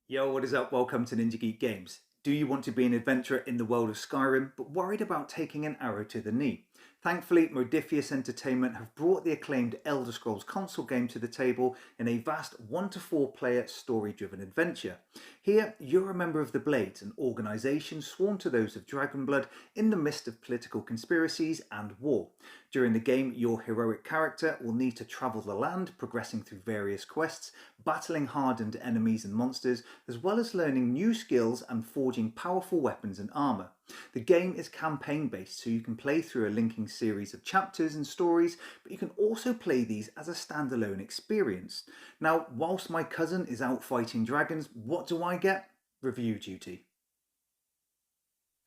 Yo, what is up? Welcome to Ninja Geek Games. Do you want to be an adventurer in the world of Skyrim, but worried about taking an arrow to the knee? Thankfully, Modiphius Entertainment have brought the acclaimed Elder Scrolls console game to the table in a vast 1 to 4 player story-driven adventure. Here, you're a member of the Blades, an organisation sworn to those of Dragonblood in the midst of political conspiracies and war. During the game, your heroic character will need to travel the land, progressing through various quests, battling hardened enemies and monsters, as well as learning new skills and forging powerful weapons and armour. The game is campaign based, so you can play through a linking series of chapters and stories, but you can also play these as a standalone experience. Now, whilst my cousin is out fighting dragons, what do I get? Review duty.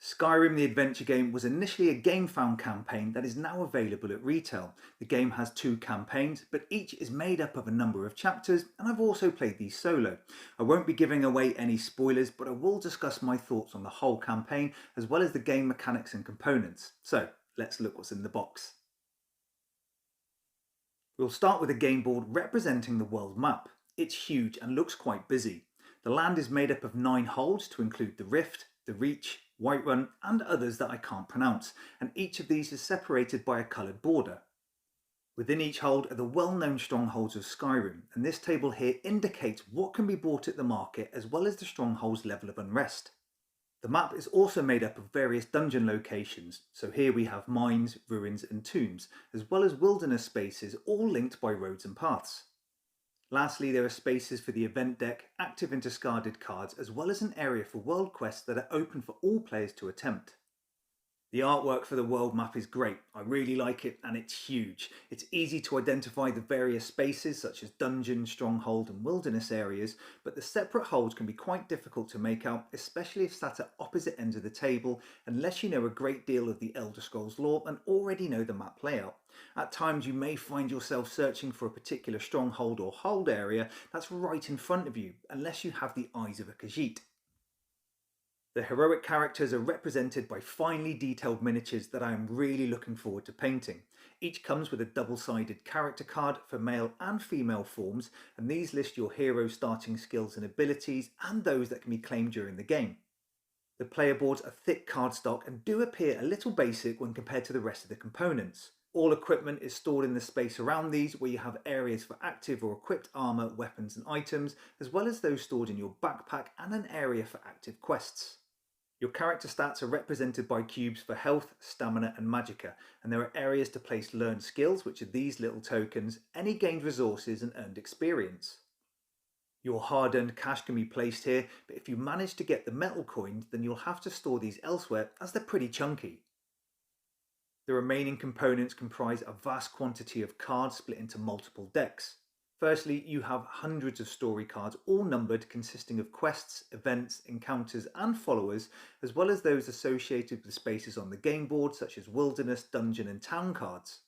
Skyrim the Adventure Game was initially a GameFound campaign that is now available at retail. The game has 2 campaigns, but each is made up of a number of chapters, and I've also played these solo. I won't be giving away any spoilers, but I will discuss my thoughts on the whole campaign, as well as the game mechanics and components. So, let's look what's in the box. We'll start with a game board representing the world map. It's huge and looks quite busy. The land is made up of 9 holds to include the Rift, the Reach, Whiterun and others that I can't pronounce, and each of these is separated by a coloured border. Within each hold are the well-known strongholds of Skyrim, and this table here indicates what can be bought at the market as well as the stronghold's level of unrest. The map is also made up of various dungeon locations, so here we have mines, ruins and tombs, as well as wilderness spaces all linked by roads and paths. Lastly, there are spaces for the event deck, active and discarded cards, as well as an area for world quests that are open for all players to attempt. The artwork for the world map is great, I really like it and it's huge. It's easy to identify the various spaces such as dungeon, stronghold and wilderness areas, but the separate holds can be quite difficult to make out, especially if sat at opposite ends of the table, unless you know a great deal of the Elder Scrolls lore and already know the map layout. At times you may find yourself searching for a particular stronghold or hold area that's right in front of you, unless you have the eyes of a Khajiit. The heroic characters are represented by finely detailed miniatures that I am really looking forward to painting. Each comes with a double-sided character card for male and female forms, and these list your hero's starting skills and abilities and those that can be claimed during the game. The player boards are thick cardstock and do appear a little basic when compared to the rest of the components. All equipment is stored in the space around these, where you have areas for active or equipped armour, weapons and items, as well as those stored in your backpack and an area for active quests. Your character stats are represented by cubes for health, stamina and magicka, and there are areas to place learned skills, which are these little tokens, any gained resources and earned experience. Your hard-earned cash can be placed here, but if you manage to get the metal coins, then you'll have to store these elsewhere as they're pretty chunky. The remaining components comprise a vast quantity of cards split into multiple decks. Firstly, you have hundreds of story cards, all numbered, consisting of quests, events, encounters and followers, as well as those associated with spaces on the game board such as wilderness, dungeon and town cards.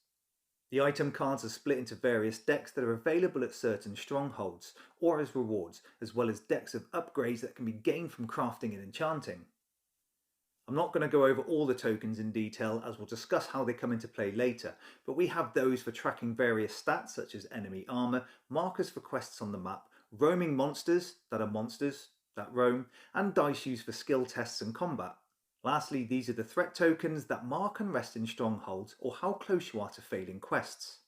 The item cards are split into various decks that are available at certain strongholds, or as rewards, as well as decks of upgrades that can be gained from crafting and enchanting. I'm not going to go over all the tokens in detail, as we'll discuss how they come into play later, but we have those for tracking various stats such as enemy armour, markers for quests on the map, roaming monsters that are monsters that roam, and dice used for skill tests and combat. Lastly, these are the threat tokens that mark unrest in strongholds or how close you are to failing quests.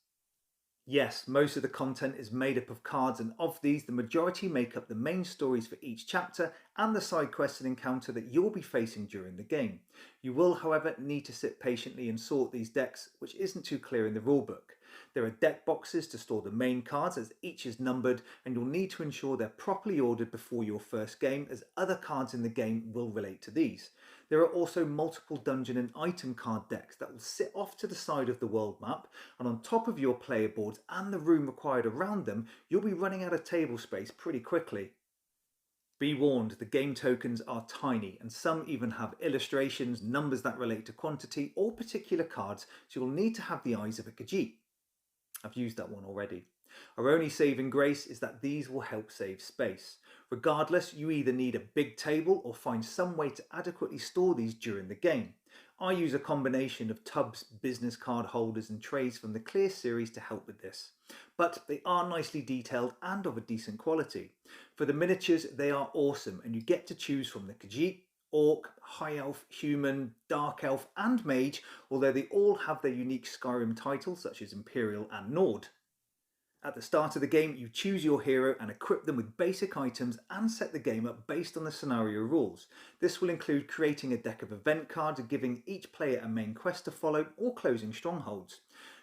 Yes, most of the content is made up of cards, and of these the majority make up the main stories for each chapter and the side quests and encounter that you'll be facing during the game. You will however need to sit patiently and sort these decks, which isn't too clear in the rulebook. There are deck boxes to store the main cards, as each is numbered, and you'll need to ensure they're properly ordered before your first game, as other cards in the game will relate to these. There are also multiple dungeon and item card decks that will sit off to the side of the world map, and on top of your player boards and the room required around them, you'll be running out of table space pretty quickly. Be warned, the game tokens are tiny, and some even have illustrations, numbers that relate to quantity or particular cards, so you'll need to have the eyes of a Khajiit. I've used that one already. Our only saving grace is that these will help save space. Regardless, you either need a big table or find some way to adequately store these during the game. I use a combination of tubs, business card holders and trays from the Clear series to help with this, but they are nicely detailed and of a decent quality. For the miniatures, they are awesome and you get to choose from the Khajiit, Orc, High Elf, Human, Dark Elf and Mage, although they all have their unique Skyrim titles such as Imperial and Nord. At the start of the game, you choose your hero and equip them with basic items and set the game up based on the scenario rules. This will include creating a deck of event cards, giving each player a main quest to follow, or closing strongholds.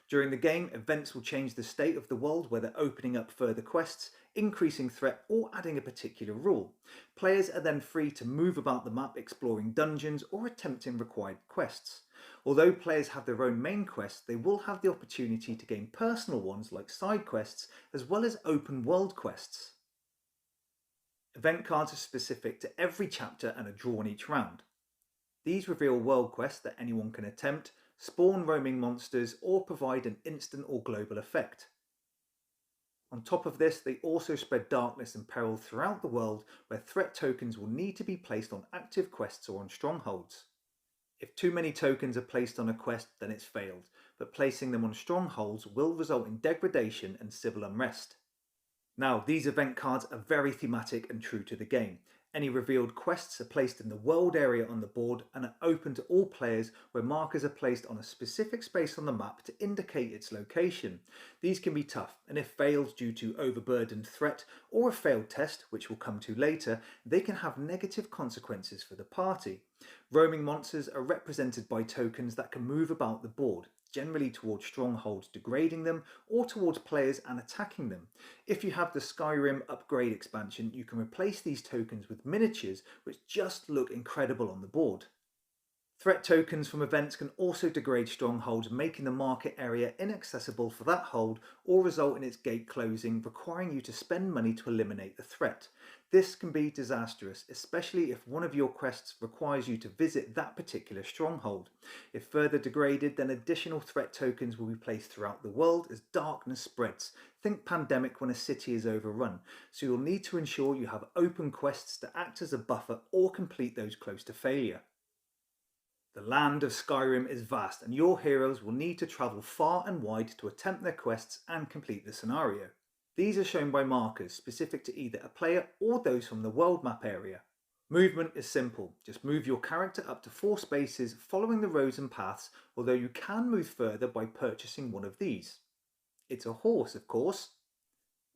During the game, events will change the state of the world, whether opening up further quests, increasing threat, or adding a particular rule. Players are then free to move about the map, exploring dungeons or attempting required quests. Although players have their own main quests, they will have the opportunity to gain personal ones like side quests, as well as open world quests. Event cards are specific to every chapter and are drawn each round. These reveal world quests that anyone can attempt, spawn roaming monsters, or provide an instant or global effect. On top of this, they also spread darkness and peril throughout the world, where threat tokens will need to be placed on active quests or on strongholds. If too many tokens are placed on a quest, then it's failed, but placing them on strongholds will result in degradation and civil unrest. Now, these event cards are very thematic and true to the game. Any revealed quests are placed in the world area on the board and are open to all players, where markers are placed on a specific space on the map to indicate its location. These can be tough, and if failed due to overburdened threat or a failed test, which we'll come to later, they can have negative consequences for the party. Roaming monsters are represented by tokens that can move about the board, generally towards strongholds degrading them or towards players and attacking them. If you have the Skyrim upgrade expansion, you can replace these tokens with miniatures which just look incredible on the board. Threat tokens from events can also degrade strongholds, making the market area inaccessible for that hold or result in its gate closing, requiring you to spend money to eliminate the threat. This can be disastrous, especially if one of your quests requires you to visit that particular stronghold. If further degraded, then additional threat tokens will be placed throughout the world as darkness spreads. Think pandemic when a city is overrun, so you'll need to ensure you have open quests to act as a buffer or complete those close to failure. The land of Skyrim is vast, and your heroes will need to travel far and wide to attempt their quests and complete the scenario. These are shown by markers specific to either a player or those from the world map area. Movement is simple, just move your character up to 4 spaces following the roads and paths, although you can move further by purchasing one of these. It's a horse, of course.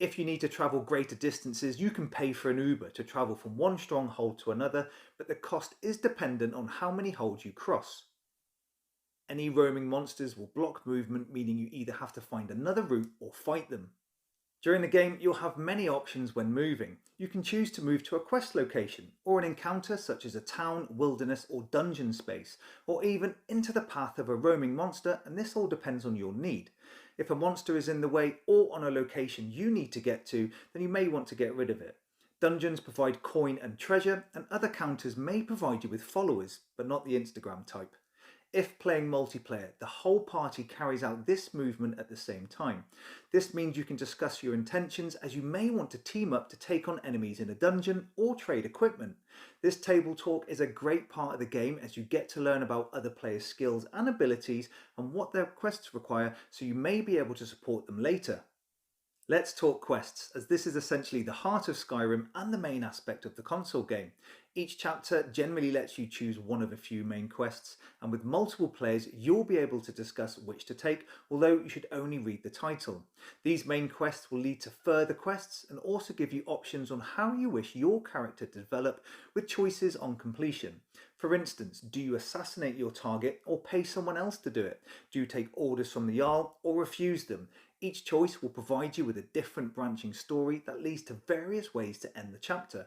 If you need to travel greater distances, you can pay for an Uber to travel from one stronghold to another, but the cost is dependent on how many holds you cross. Any roaming monsters will block movement, meaning you either have to find another route or fight them. During the game, you'll have many options when moving. You can choose to move to a quest location, or an encounter such as a town, wilderness or dungeon space, or even into the path of a roaming monster, and this all depends on your need. If a monster is in the way or on a location you need to get to, then you may want to get rid of it. Dungeons provide coin and treasure, and other counters may provide you with followers, but not the Instagram type. If playing multiplayer, the whole party carries out this movement at the same time. This means you can discuss your intentions, as you may want to team up to take on enemies in a dungeon or trade equipment. This table talk is a great part of the game, as you get to learn about other players' skills and abilities and what their quests require, so you may be able to support them later. Let's talk quests, as this is essentially the heart of Skyrim and the main aspect of the console game. Each chapter generally lets you choose one of a few main quests, and with multiple players you'll be able to discuss which to take, although you should only read the title. These main quests will lead to further quests and also give you options on how you wish your character to develop, with choices on completion. For instance, do you assassinate your target or pay someone else to do it? Do you take orders from the Jarl or refuse them? Each choice will provide you with a different branching story that leads to various ways to end the chapter.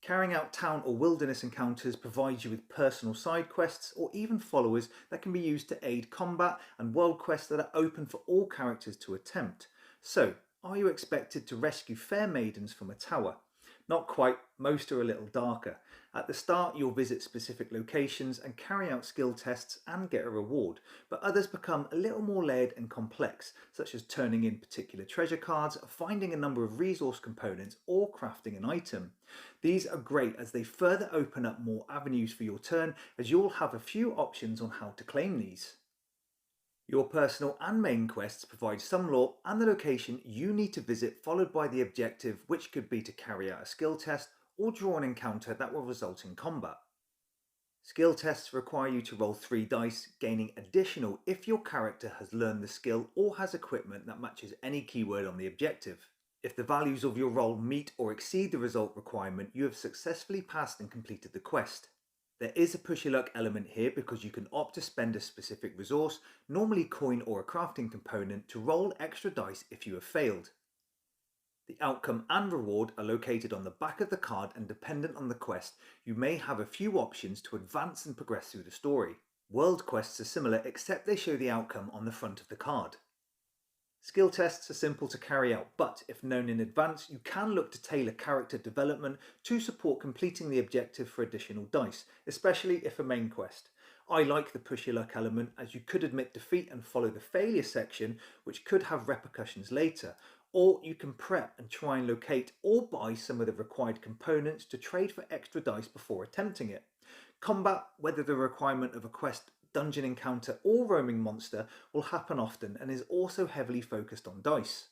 Carrying out town or wilderness encounters provides you with personal side quests or even followers that can be used to aid combat, and world quests that are open for all characters to attempt. So, are you expected to rescue fair maidens from a tower? Not quite, most are a little darker. At the start, you'll visit specific locations and carry out skill tests and get a reward, but others become a little more layered and complex, such as turning in particular treasure cards, finding a number of resource components, or crafting an item. These are great as they further open up more avenues for your turn, as you'll have a few options on how to claim these. Your personal and main quests provide some lore and the location you need to visit, followed by the objective, which could be to carry out a skill test or draw an encounter that will result in combat. Skill tests require you to roll 3 dice, gaining additional if your character has learned the skill or has equipment that matches any keyword on the objective. If the values of your roll meet or exceed the result requirement, you have successfully passed and completed the quest. There is a push your luck element here because you can opt to spend a specific resource, normally coin or a crafting component, to roll extra dice if you have failed. The outcome and reward are located on the back of the card, and dependent on the quest, you may have a few options to advance and progress through the story. World quests are similar, except they show the outcome on the front of the card. Skill tests are simple to carry out, but if known in advance, you can look to tailor character development to support completing the objective for additional dice, especially if a main quest. I like the push your luck element, as you could admit defeat and follow the failure section, which could have repercussions later, or you can prep and try and locate or buy some of the required components to trade for extra dice before attempting it. Combat, whether the requirement of a quest, dungeon encounter or roaming monster, will happen often and is also heavily focused on dice.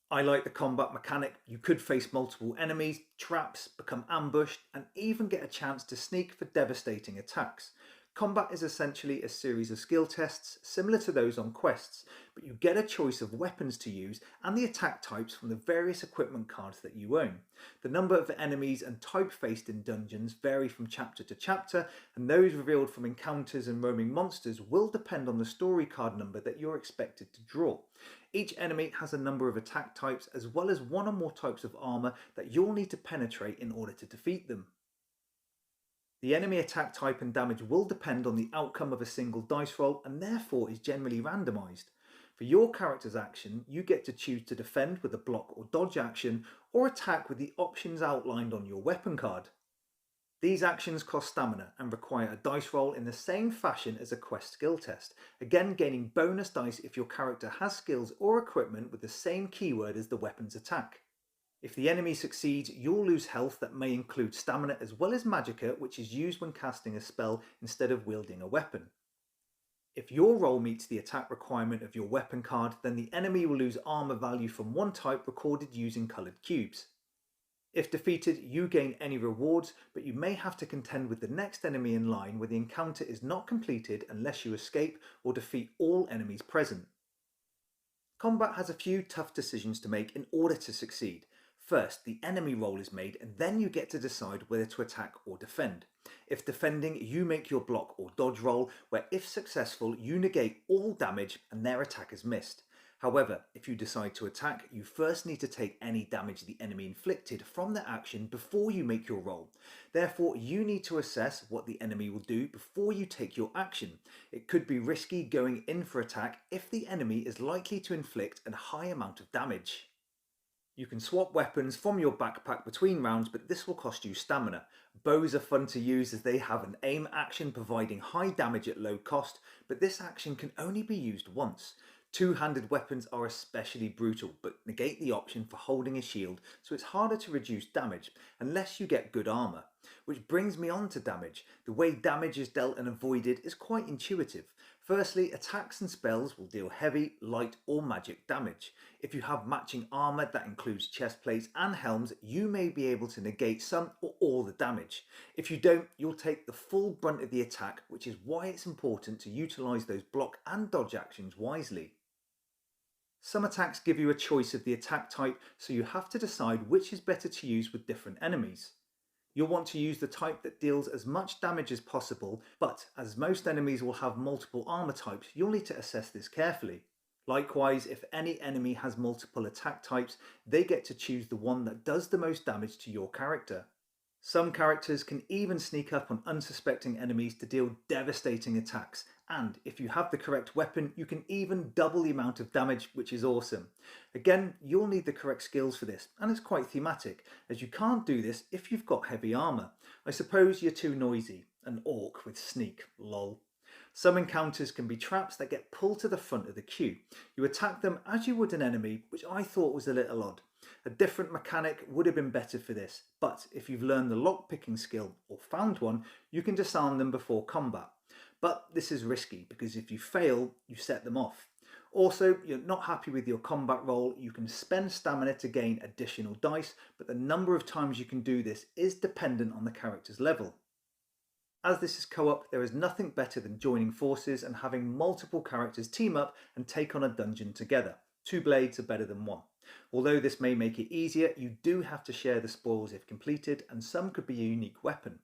I like the combat mechanic. You could face multiple enemies, traps, become ambushed, and even get a chance to sneak for devastating attacks. Combat is essentially a series of skill tests similar to those on quests, but you get a choice of weapons to use and the attack types from the various equipment cards that you own. The number of enemies and type faced in dungeons vary from chapter to chapter, and those revealed from encounters and roaming monsters will depend on the story card number that you're expected to draw. Each enemy has a number of attack types, as well as one or more types of armour that you'll need to penetrate in order to defeat them. The enemy attack type and damage will depend on the outcome of a single dice roll, and therefore is generally randomised. For your character's action, you get to choose to defend with a block or dodge action, or attack with the options outlined on your weapon card. These actions cost stamina and require a dice roll in the same fashion as a quest skill test, again gaining bonus dice if your character has skills or equipment with the same keyword as the weapon's attack. If the enemy succeeds, you'll lose health that may include stamina as well as magicka, which is used when casting a spell instead of wielding a weapon. If your roll meets the attack requirement of your weapon card, then the enemy will lose armor value from one type recorded using coloured cubes. If defeated, you gain any rewards, but you may have to contend with the next enemy in line, where the encounter is not completed unless you escape or defeat all enemies present. Combat has a few tough decisions to make in order to succeed. First, the enemy roll is made, and then you get to decide whether to attack or defend. If defending, you make your block or dodge roll, where if successful, you negate all damage and their attack is missed. However, if you decide to attack, you first need to take any damage the enemy inflicted from their action before you make your roll. Therefore, you need to assess what the enemy will do before you take your action. It could be risky going in for attack if the enemy is likely to inflict a high amount of damage. You can swap weapons from your backpack between rounds, but this will cost you stamina. Bows are fun to use as they have an aim action providing high damage at low cost, but this action can only be used once. Two-handed weapons are especially brutal, but negate the option for holding a shield, so it's harder to reduce damage, unless you get good armour. Which brings me on to damage. The way damage is dealt and avoided is quite intuitive. Firstly, attacks and spells will deal heavy, light or magic damage. If you have matching armour that includes chest plates and helms, you may be able to negate some or all the damage. If you don't, you'll take the full brunt of the attack, which is why it's important to utilise those block and dodge actions wisely. Some attacks give you a choice of the attack type, so you have to decide which is better to use with different enemies. You'll want to use the type that deals as much damage as possible, but as most enemies will have multiple armour types, you'll need to assess this carefully. Likewise, if any enemy has multiple attack types, they get to choose the one that does the most damage to your character. Some characters can even sneak up on unsuspecting enemies to deal devastating attacks, and if you have the correct weapon, you can even double the amount of damage, which is awesome. Again, you'll need the correct skills for this, and it's quite thematic, as you can't do this if you've got heavy armour. I suppose you're too noisy. An orc with sneak, lol. Some encounters can be traps that get pulled to the front of the queue. You attack them as you would an enemy, which I thought was a little odd. A different mechanic would have been better for this, but if you've learned the lockpicking skill or found one, you can disarm them before combat. But this is risky because if you fail, you set them off. Also, you're not happy with your combat roll, you can spend stamina to gain additional dice, but the number of times you can do this is dependent on the character's level. As this is co-op, there is nothing better than joining forces and having multiple characters team up and take on a dungeon together. Two blades are better than one. Although this may make it easier, you do have to share the spoils if completed, and some could be a unique weapon.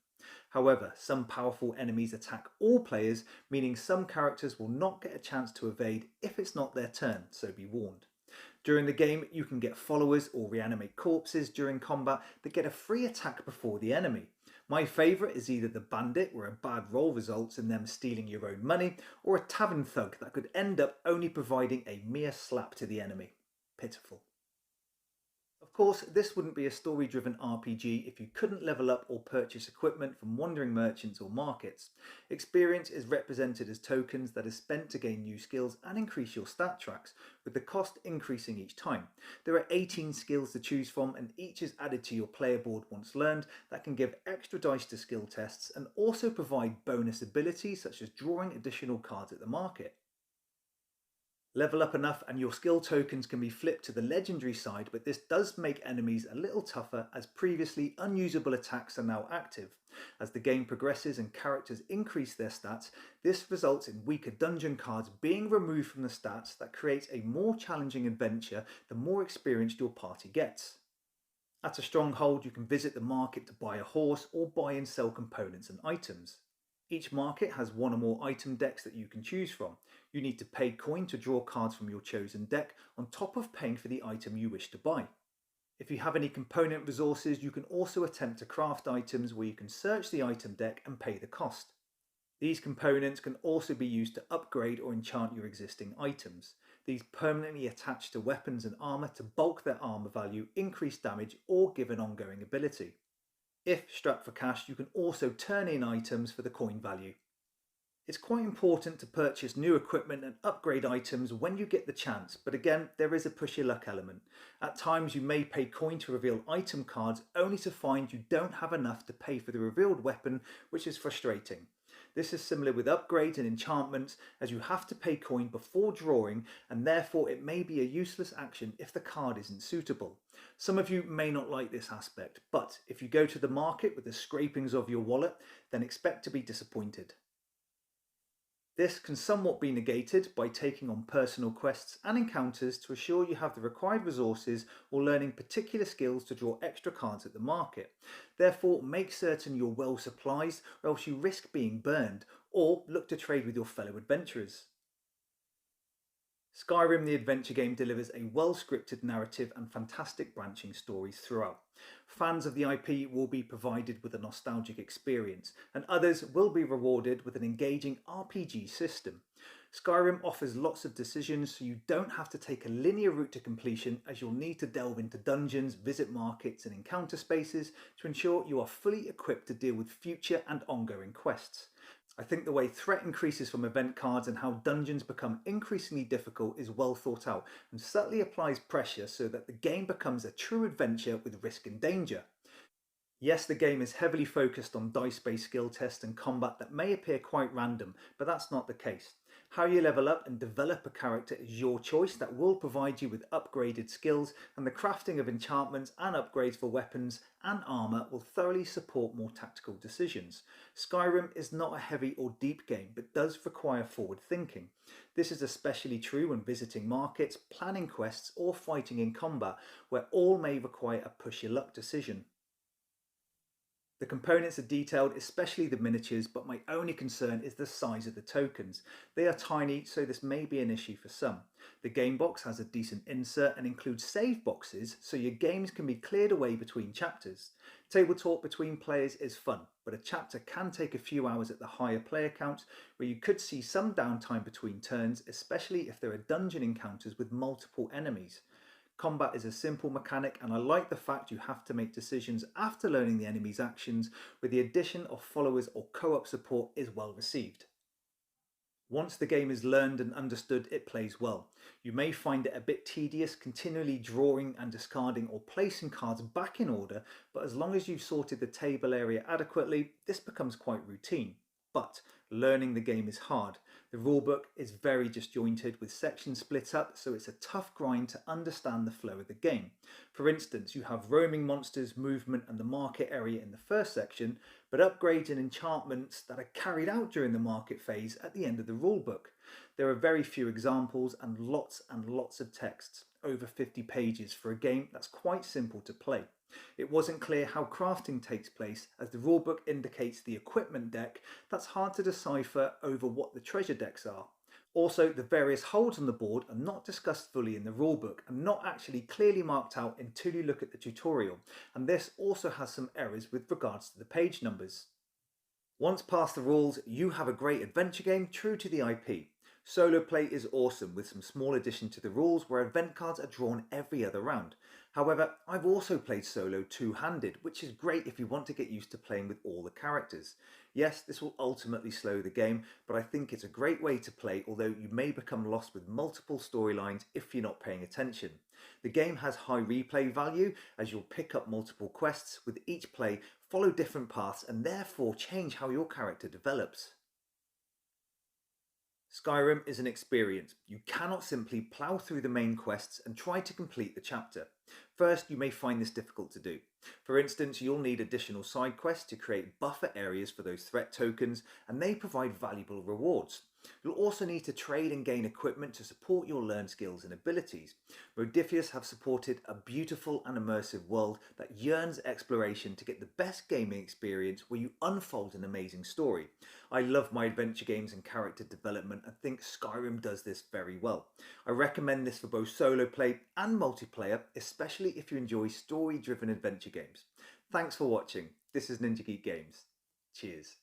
However, some powerful enemies attack all players, meaning some characters will not get a chance to evade if it's not their turn, so be warned. During the game, you can get followers or reanimate corpses during combat that get a free attack before the enemy. My favourite is either the bandit, where a bad roll results in them stealing your own money, or a tavern thug that could end up only providing a mere slap to the enemy. Pitiful. Of course, this wouldn't be a story-driven RPG if you couldn't level up or purchase equipment from wandering merchants or markets. Experience is represented as tokens that are spent to gain new skills and increase your stat tracks, with the cost increasing each time. There are 18 skills to choose from, and each is added to your player board once learned that can give extra dice to skill tests and also provide bonus abilities such as drawing additional cards at the market. Level up enough and your skill tokens can be flipped to the legendary side, but this does make enemies a little tougher as previously unusable attacks are now active. As the game progresses and characters increase their stats, this results in weaker dungeon cards being removed from the stats that creates a more challenging adventure the more experienced your party gets. At a stronghold, you can visit the market to buy a horse or buy and sell components and items. Each market has one or more item decks that you can choose from. You need to pay coin to draw cards from your chosen deck on top of paying for the item you wish to buy. If you have any component resources, you can also attempt to craft items where you can search the item deck and pay the cost. These components can also be used to upgrade or enchant your existing items. These permanently attach to weapons and armour to bulk their armour value, increase damage, or give an ongoing ability. If strapped for cash, you can also turn in items for the coin value. It's quite important to purchase new equipment and upgrade items when you get the chance, but again, there is a push your luck element. At times you may pay coin to reveal item cards only to find you don't have enough to pay for the revealed weapon, which is frustrating. This is similar with upgrades and enchantments, as you have to pay coin before drawing, and therefore it may be a useless action if the card isn't suitable. Some of you may not like this aspect, but if you go to the market with the scrapings of your wallet, then expect to be disappointed. This can somewhat be negated by taking on personal quests and encounters to assure you have the required resources or learning particular skills to draw extra cards at the market. Therefore, make certain you're well supplied or else you risk being burned, or look to trade with your fellow adventurers. Skyrim the Adventure Game delivers a well-scripted narrative and fantastic branching stories throughout. Fans of the IP will be provided with a nostalgic experience, and others will be rewarded with an engaging RPG system. Skyrim offers lots of decisions, so you don't have to take a linear route to completion, as you'll need to delve into dungeons, visit markets and encounter spaces to ensure you are fully equipped to deal with future and ongoing quests. I think the way threat increases from event cards and how dungeons become increasingly difficult is well thought out and subtly applies pressure so that the game becomes a true adventure with risk and danger. Yes, the game is heavily focused on dice-based skill tests and combat that may appear quite random, but that's not the case. How you level up and develop a character is your choice that will provide you with upgraded skills, and the crafting of enchantments and upgrades for weapons and armour will thoroughly support more tactical decisions. Skyrim is not a heavy or deep game, but does require forward thinking. This is especially true when visiting markets, planning quests or fighting in combat, where all may require a push your luck decision. The components are detailed, especially the miniatures, but my only concern is the size of the tokens. They are tiny, so this may be an issue for some. The game box has a decent insert and includes save boxes, so your games can be cleared away between chapters. Table talk between players is fun, but a chapter can take a few hours at the higher player count, where you could see some downtime between turns, especially if there are dungeon encounters with multiple enemies. Combat is a simple mechanic, and I like the fact you have to make decisions after learning the enemy's actions, where the addition of followers or co-op support is well received. Once the game is learned and understood, it plays well. You may find it a bit tedious continually drawing and discarding or placing cards back in order, but as long as you've sorted the table area adequately, this becomes quite routine. But learning the game is hard. The rulebook is very disjointed with sections split up, so it's a tough grind to understand the flow of the game. For instance, you have roaming monsters, movement and the market area in the first section, but upgrades and enchantments that are carried out during the market phase at the end of the rulebook. There are very few examples and lots of texts, over 50 pages for a game that's quite simple to play. It wasn't clear how crafting takes place, as the rulebook indicates the equipment deck that's hard to decipher over what the treasure decks are. Also, the various holds on the board are not discussed fully in the rulebook and not actually clearly marked out until you look at the tutorial, and this also has some errors with regards to the page numbers. Once past the rules, you have a great adventure game true to the IP. Solo play is awesome with some small addition to the rules where event cards are drawn every other round. However, I've also played solo two-handed, which is great if you want to get used to playing with all the characters. Yes, this will ultimately slow the game, but I think it's a great way to play, although you may become lost with multiple storylines if you're not paying attention. The game has high replay value, as you'll pick up multiple quests with each play, follow different paths and therefore change how your character develops. Skyrim is an experience. You cannot simply plough through the main quests and try to complete the chapter. First, you may find this difficult to do. For instance, you'll need additional side quests to create buffer areas for those threat tokens, and they provide valuable rewards. You'll also need to trade and gain equipment to support your learned skills and abilities. Modiphius have supported a beautiful and immersive world that yearns exploration to get the best gaming experience where you unfold an amazing story. I love my adventure games and character development and think Skyrim does this very well. I recommend this for both solo play and multiplayer, especially if you enjoy story-driven adventure games. Thanks for watching. This is Ninja Geek Games. Cheers.